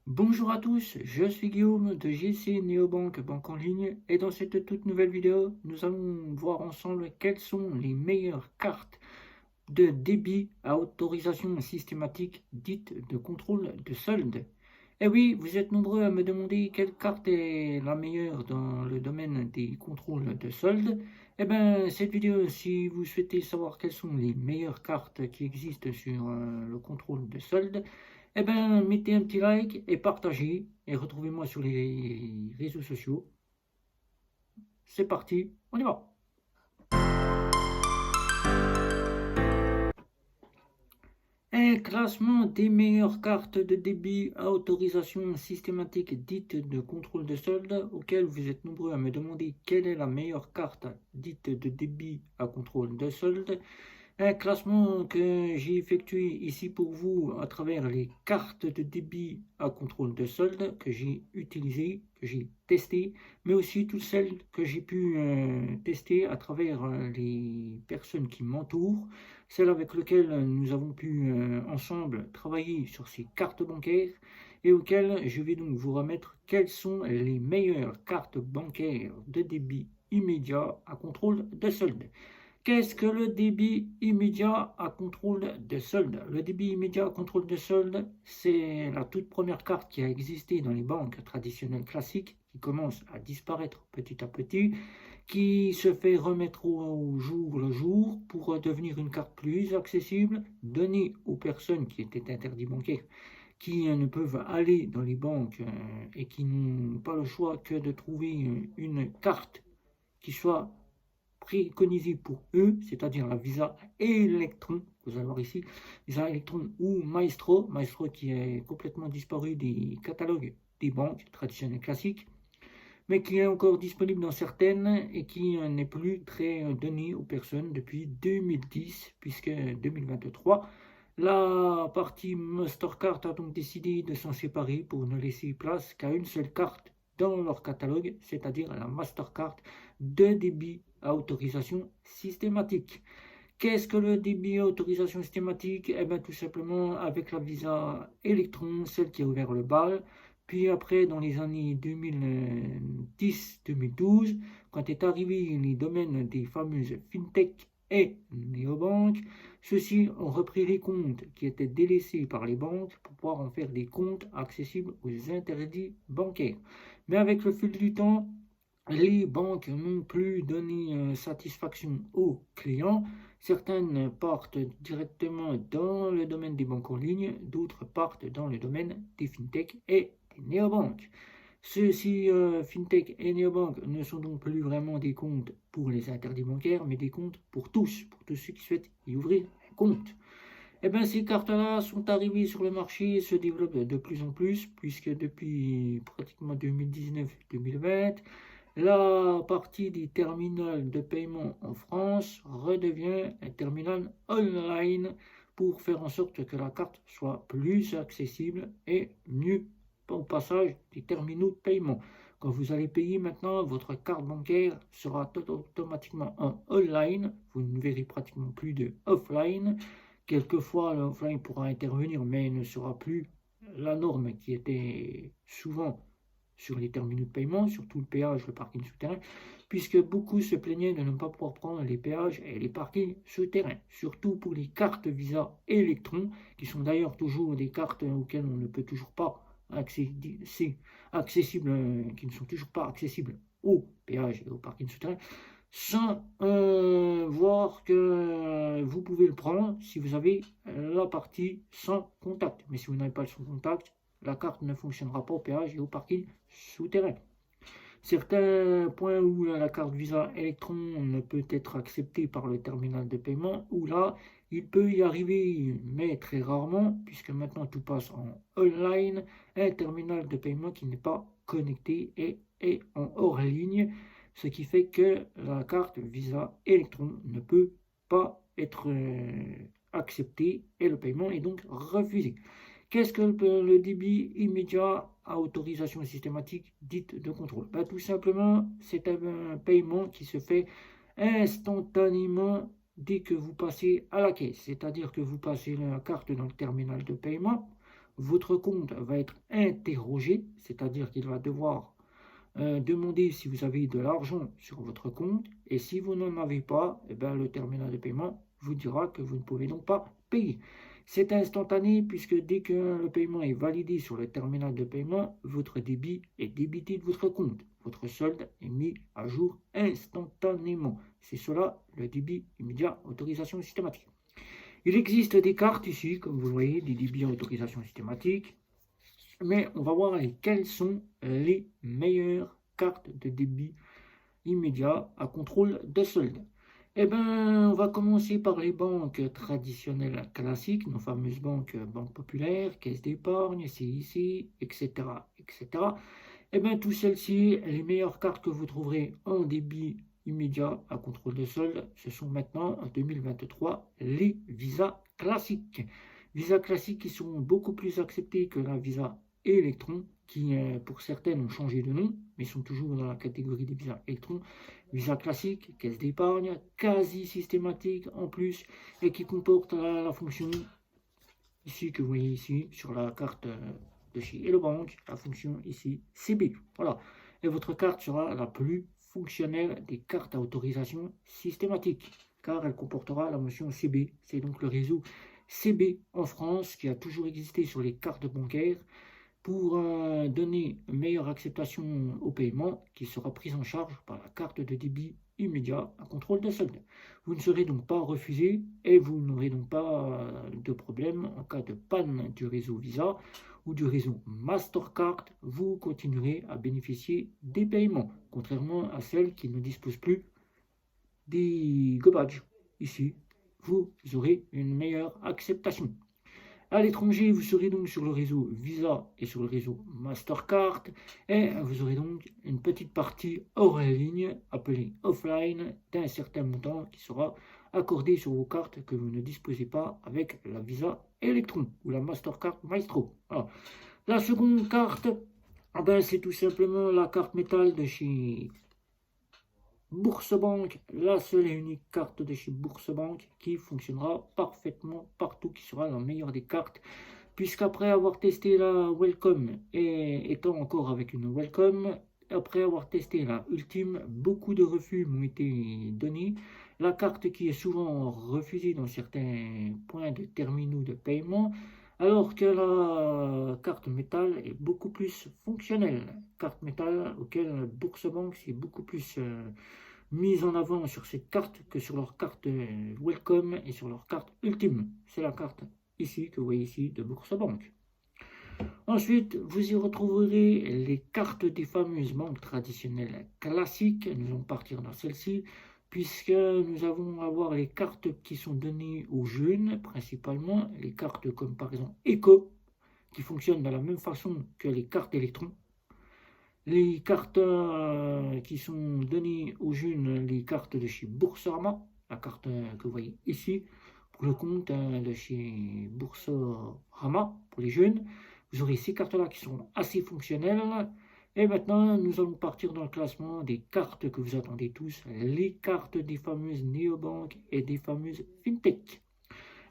Bonjour à tous, je suis Guillaume de JC Neobank Banque en ligne et dans cette toute nouvelle vidéo, nous allons voir ensemble quelles sont les meilleures cartes de débit à autorisation systématique dite de contrôle de solde. Et oui, vous êtes nombreux à me demander quelle carte est la meilleure dans le domaine des contrôles de solde. Eh bien, cette vidéo, si vous souhaitez savoir quelles sont les meilleures cartes qui existent sur le contrôle de solde, eh bien, mettez un petit like et partagez et retrouvez-moi sur les réseaux sociaux. C'est parti, on y va. Un classement des meilleures cartes de débit à autorisation systématique dite de contrôle de solde, auquel vous êtes nombreux à me demander quelle est la meilleure carte dite de débit à contrôle de solde. Un classement que j'ai effectué ici pour vous à travers les cartes de débit à contrôle de solde que j'ai utilisées, que j'ai testées, mais aussi toutes celles que j'ai pu tester à travers les personnes qui m'entourent, celles avec lesquelles nous avons pu ensemble travailler sur ces cartes bancaires et auxquelles je vais donc vous remettre quelles sont les meilleures cartes bancaires de débit immédiat à contrôle de solde. Qu'est-ce que le débit immédiat à contrôle de solde? Le débit immédiat à contrôle de solde, c'est la toute première carte qui a existé dans les banques traditionnelles classiques, qui commence à disparaître petit à petit, qui se fait remettre au jour le jour pour devenir une carte plus accessible, donnée aux personnes qui étaient interdites bancaires, qui ne peuvent aller dans les banques et qui n'ont pas le choix que de trouver une carte qui soit préconisé pour eux, c'est-à-dire la Visa Electron, que vous allez voir ici, Visa Electron ou Maestro, Maestro qui est complètement disparu des catalogues des banques traditionnelles classiques, mais qui est encore disponible dans certaines et qui n'est plus très donné aux personnes depuis 2010, puisque 2023, la partie Mastercard a donc décidé de s'en séparer pour ne laisser place qu'à une seule carte dans leur catalogue, c'est-à-dire la Mastercard de débit à autorisation systématique. Qu'est-ce que le débit à autorisation systématique? Eh bien, tout simplement avec la Visa Electron, celle qui a ouvert le bal. Puis après, dans les années 2010-2012, quand est arrivé les domaines des fameuses FinTech et néobanques, ceux-ci ont repris les comptes qui étaient délaissés par les banques pour pouvoir en faire des comptes accessibles aux interdits bancaires. Mais avec le fil du temps, les banques n'ont plus donné satisfaction aux clients. Certaines partent directement dans le domaine des banques en ligne, d'autres partent dans le domaine des fintech et des néobanques. Ceux-ci, fintech et néobanques, ne sont donc plus vraiment des comptes pour les interdits bancaires, mais des comptes pour tous ceux qui souhaitent y ouvrir un compte. Eh bien, ces cartes-là sont arrivées sur le marché et se développent de plus en plus, puisque depuis pratiquement 2019-2020, la partie des terminals de paiement en France redevient un terminal online pour faire en sorte que la carte soit plus accessible et mieux au passage des terminaux de paiement. Quand vous allez payer maintenant, votre carte bancaire sera automatiquement en online. Vous ne verrez pratiquement plus de offline. Quelquefois, l'offline pourra intervenir, mais ne sera plus la norme qui était souvent sur les terminaux de paiement, surtout le péage, le parking souterrain, puisque beaucoup se plaignaient de ne pas pouvoir prendre les péages et les parkings souterrains, surtout pour les cartes Visa Electron, qui sont d'ailleurs toujours des cartes auxquelles on ne peut toujours pas accessibles, qui ne sont toujours pas accessibles au péage et au parking souterrain, sans voir que vous pouvez le prendre si vous avez la partie sans contact. Mais si vous n'avez pas le sans contact, la carte ne fonctionnera pas au péage et au parking souterrain. Certains points où la carte Visa Electron ne peut être acceptée par le terminal de paiement, où là, il peut y arriver, mais très rarement, puisque maintenant tout passe en online, un terminal de paiement qui n'est pas connecté et est en hors ligne, ce qui fait que la carte Visa Electron ne peut pas être acceptée et le paiement est donc refusé. Qu'est-ce que le débit immédiat à autorisation systématique dite de contrôle? Tout simplement, c'est un paiement qui se fait instantanément dès que vous passez à la caisse. C'est-à-dire que vous passez la carte dans le terminal de paiement, votre compte va être interrogé, c'est-à-dire qu'il va devoir demander si vous avez de l'argent sur votre compte, et si vous n'en avez pas, eh ben, le terminal de paiement vous dira que vous ne pouvez donc pas payer. C'est instantané puisque dès que le paiement est validé sur le terminal de paiement, votre débit est débité de votre compte. Votre solde est mis à jour instantanément. C'est cela le débit immédiat autorisation systématique. Il existe des cartes ici, comme vous voyez, des débits à autorisation systématique. Mais on va voir quelles sont les meilleures cartes de débit immédiat à contrôle de solde. Eh bien, on va commencer par les banques traditionnelles classiques, nos fameuses banques populaires, caisse d'épargne, CIC, etc., etc. Eh bien, toutes celles-ci, les meilleures cartes que vous trouverez en débit immédiat à contrôle de solde, ce sont maintenant, en 2023, les Visa classiques. Visa classiques qui sont beaucoup plus acceptés que la Visa Electron, qui pour certaines ont changé de nom, mais sont toujours dans la catégorie des Visa Electron. Visa classique, caisse d'épargne, quasi systématique en plus, et qui comporte la fonction ici que vous voyez ici sur la carte de chez Hello Bank, la fonction ici CB. Voilà. Et votre carte sera la plus fonctionnelle des cartes à autorisation systématique, car elle comportera la mention CB. C'est donc le réseau CB en France qui a toujours existé sur les cartes bancaires pour donner une meilleure acceptation au paiement qui sera prise en charge par la carte de débit immédiat à contrôle de solde. Vous ne serez donc pas refusé et vous n'aurez donc pas de problème en cas de panne du réseau Visa ou du réseau Mastercard. Vous continuerez à bénéficier des paiements, contrairement à celles qui ne disposent plus des go-badges. Ici, vous aurez une meilleure acceptation. À l'étranger, vous serez donc sur le réseau Visa et sur le réseau Mastercard et vous aurez donc une petite partie hors ligne appelée offline d'un certain montant qui sera accordé sur vos cartes que vous ne disposez pas avec la Visa Electron ou la Mastercard Maestro. Voilà. La seconde carte, c'est tout simplement la carte métal de chez Bourse-Banque, la seule et unique carte de chez Bourse-Banque qui fonctionnera parfaitement partout, qui sera la meilleure des cartes, puisqu'après avoir testé la Welcome et étant encore avec une Welcome, après avoir testé la Ultime, beaucoup de refus m'ont été donnés. La carte qui est souvent refusée dans certains points de terminaux de paiement, alors que la carte métal est beaucoup plus fonctionnelle. Carte métal auquel Bourse-Banque c'est beaucoup plus mise en avant sur cette carte que sur leur carte Welcome et sur leur carte Ultime. C'est la carte ici que vous voyez ici de Bourse-Banque. Ensuite, vous y retrouverez les cartes des fameuses banques traditionnelles classiques. Nous allons partir dans celle-ci, puisque nous allons avoir les cartes qui sont données aux jeunes, principalement les cartes comme par exemple Eco, qui fonctionnent de la même façon que les cartes électrons. Les cartes qui sont données aux jeunes, les cartes de chez Boursorama, la carte que vous voyez ici, pour le compte de chez Boursorama, pour les jeunes. Vous aurez ces cartes-là qui sont assez fonctionnelles. Et maintenant, nous allons partir dans le classement des cartes que vous attendez tous, les cartes des fameuses néobanques et des fameuses fintech.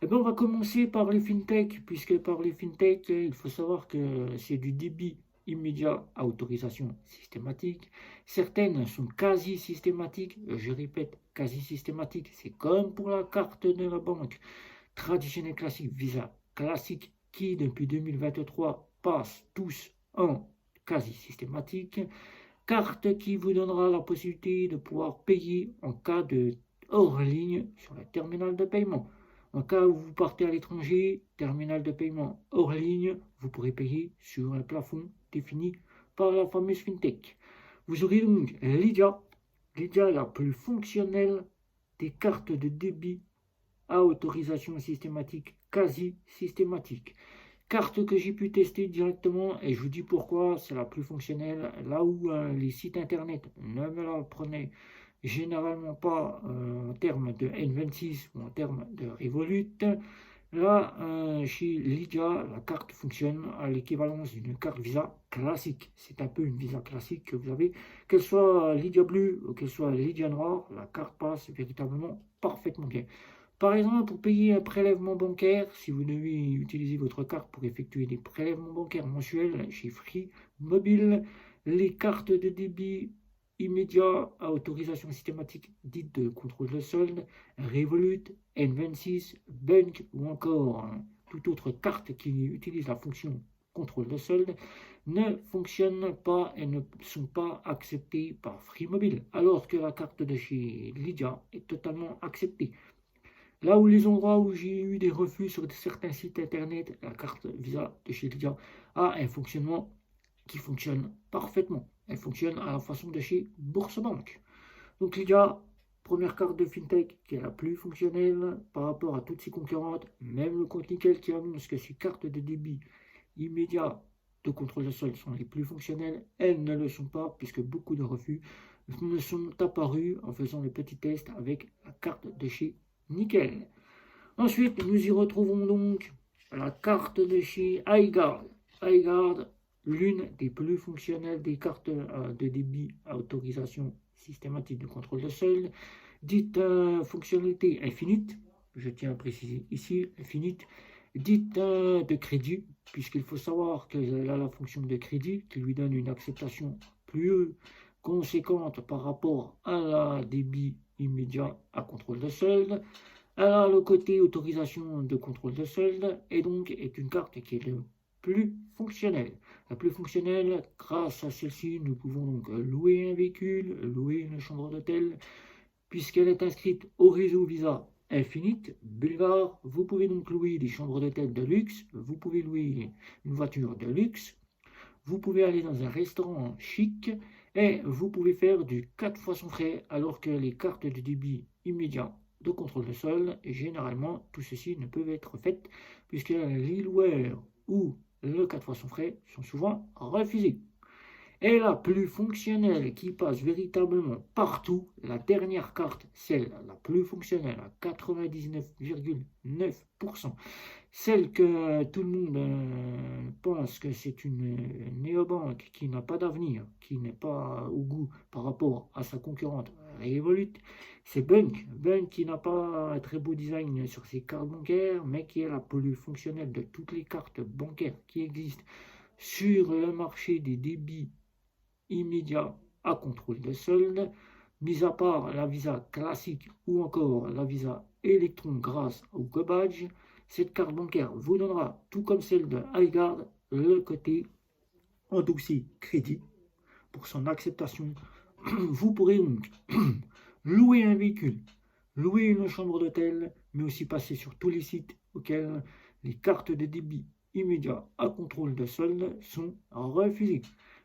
Eh bien, on va commencer par les fintech, puisque par les fintech, il faut savoir que c'est du débit immédiat à autorisation systématique. Certaines sont quasi systématiques, je répète, quasi systématiques. C'est comme pour la carte de la banque traditionnelle classique, Visa classique, qui depuis 2023 passe tous en quasi systématique. Carte qui vous donnera la possibilité de pouvoir payer en cas de hors ligne sur le terminal de paiement. En cas où vous partez à l'étranger, terminal de paiement hors ligne, vous pourrez payer sur un plafond défini par la fameuse fintech. Vous aurez donc Lydia, la plus fonctionnelle des cartes de débit à autorisation systématique, quasi systématique. Carte que j'ai pu tester directement et je vous dis pourquoi c'est la plus fonctionnelle. Là où les sites internet ne me la prenaient généralement pas en termes de N26 ou en termes de Revolut. Là, chez Lydia, la carte fonctionne à l'équivalence d'une carte Visa classique. C'est un peu une Visa classique que vous avez. Qu'elle soit Lydia bleue ou qu'elle soit Lydia noire, la carte passe véritablement parfaitement bien. Par exemple, pour payer un prélèvement bancaire, si vous devez utiliser votre carte pour effectuer des prélèvements bancaires mensuels chez Free Mobile, les cartes de débit immédiat à autorisation systématique dite de contrôle de solde, Revolut, N26, Bunk ou encore toute autre carte qui utilise la fonction contrôle de solde ne fonctionnent pas et ne sont pas acceptées par Free Mobile, alors que la carte de chez Lydia est totalement acceptée. Là où les endroits où j'ai eu des refus sur certains sites internet, la carte Visa de chez Lydia a un fonctionnement qui fonctionne parfaitement. Elle fonctionne à la façon de chez Bourse-Banque. Donc Lydia, première carte de FinTech qui est la plus fonctionnelle par rapport à toutes ses concurrentes, même le compte Nickel qui annonce que ses cartes de débit immédiat de contrôle de solde sont les plus fonctionnelles, elles ne le sont pas puisque beaucoup de refus me sont apparus en faisant le petit test avec la carte de chez Nickel. Ensuite, nous y retrouvons donc la carte de chez iGuard. iGuard, l'une des plus fonctionnelles des cartes de débit à autorisation systématique de contrôle de solde, dite fonctionnalité infinite, je tiens à préciser ici, infinite, dite de crédit, puisqu'il faut savoir qu'elle a la fonction de crédit qui lui donne une acceptation plus conséquente par rapport à la débit immédiat à contrôle de solde. Elle a le côté autorisation de contrôle de solde et donc est une carte qui est le plus fonctionnelle. La plus fonctionnelle, grâce à celle-ci, nous pouvons donc louer un véhicule, louer une chambre d'hôtel, puisqu'elle est inscrite au réseau Visa Infinite Bulgare. Vous pouvez donc louer des chambres d'hôtel de luxe, vous pouvez louer une voiture de luxe, vous pouvez aller dans un restaurant chic et vous pouvez faire du 4 fois son frais, alors que les cartes de débit immédiat de contrôle de solde, généralement, tout ceci ne peut être fait puisque l'e-loueur ou le 4 fois son frais sont souvent refusés. Et la plus fonctionnelle qui passe véritablement partout, la dernière carte, celle la plus fonctionnelle à 99,9%, celle que tout le monde pense que c'est une néobanque qui n'a pas d'avenir, qui n'est pas au goût par rapport à sa concurrente Revolut, c'est Bunk. Bunk qui n'a pas un très beau design sur ses cartes bancaires, mais qui est la plus fonctionnelle de toutes les cartes bancaires qui existent sur le marché des débits immédiats à contrôle de solde, mis à part la Visa classique ou encore la Visa Electron grâce au GoBadge. Cette carte bancaire vous donnera, tout comme celle de iGuard, le côté endossi crédit pour son acceptation. Vous pourrez donc louer un véhicule, louer une chambre d'hôtel, mais aussi passer sur tous les sites auxquels les cartes de débit immédiat à contrôle de solde sont refusées.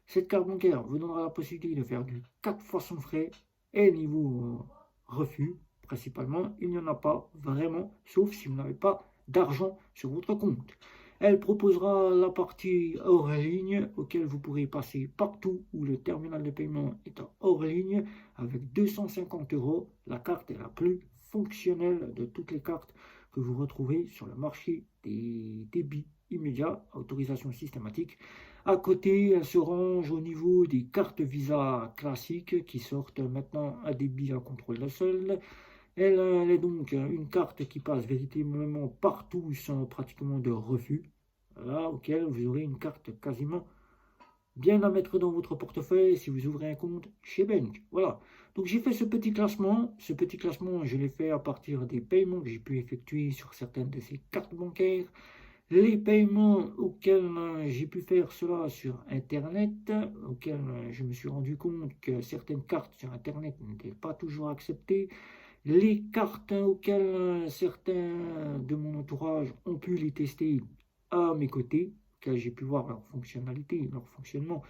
Cette carte bancaire vous donnera la possibilité de faire du 4 fois son frais et niveau refus, principalement, il n'y en a pas vraiment, sauf si vous n'avez pas d'argent sur votre compte. Elle proposera la partie hors ligne auquel vous pourrez passer partout où le terminal de paiement est hors ligne avec 250 €. La carte est la plus fonctionnelle de toutes les cartes que vous retrouvez sur le marché des débits immédiats à autorisation systématique. À côté, elle se range au niveau des cartes Visa classiques qui sortent maintenant à débit à contrôle de solde. Elle est donc une carte qui passe véritablement partout sans pratiquement de refus, là, auquel vous aurez une carte quasiment bien à mettre dans votre portefeuille si vous ouvrez un compte chez Bank. Voilà, donc j'ai fait ce petit classement. Ce petit classement, je l'ai fait à partir des paiements que j'ai pu effectuer sur certaines de ces cartes bancaires. Les paiements auxquels j'ai pu faire cela sur Internet, auxquels je me suis rendu compte que certaines cartes sur Internet n'étaient pas toujours acceptées, les cartes auxquelles certains de mon entourage ont pu les tester à mes côtés, car j'ai pu voir leur fonctionnalité, leur fonctionnement,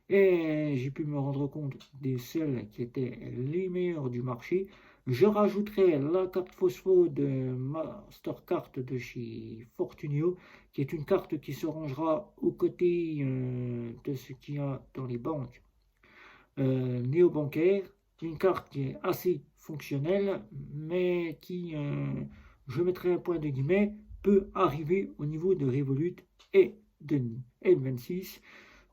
et j'ai pu me rendre compte des celles qui étaient les meilleures du marché. Je rajouterai la carte Phospho de Mastercard de chez Fortunio, qui est une carte qui se rangera aux côtés de ce qu'il y a dans les banques néobancaires. Une carte qui est assez fonctionnelle, mais qui, je mettrai un point de guillemets, peut arriver au niveau de Revolut et de N26,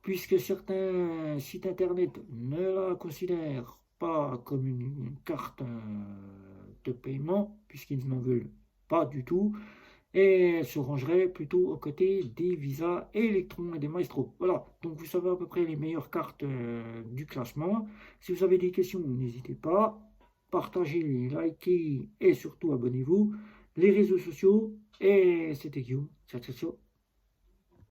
puisque certains sites internet ne la considèrent pas comme une carte de paiement, puisqu'ils n'en veulent pas du tout. Et elle se rangerait plutôt aux côtés des Visa, Electron et des Maestro. Voilà, donc vous savez à peu près les meilleures cartes du classement. Si vous avez des questions, n'hésitez pas. Partagez, likez et surtout abonnez-vous. Les réseaux sociaux, et c'était Guillaume. Ciao, ciao, ciao.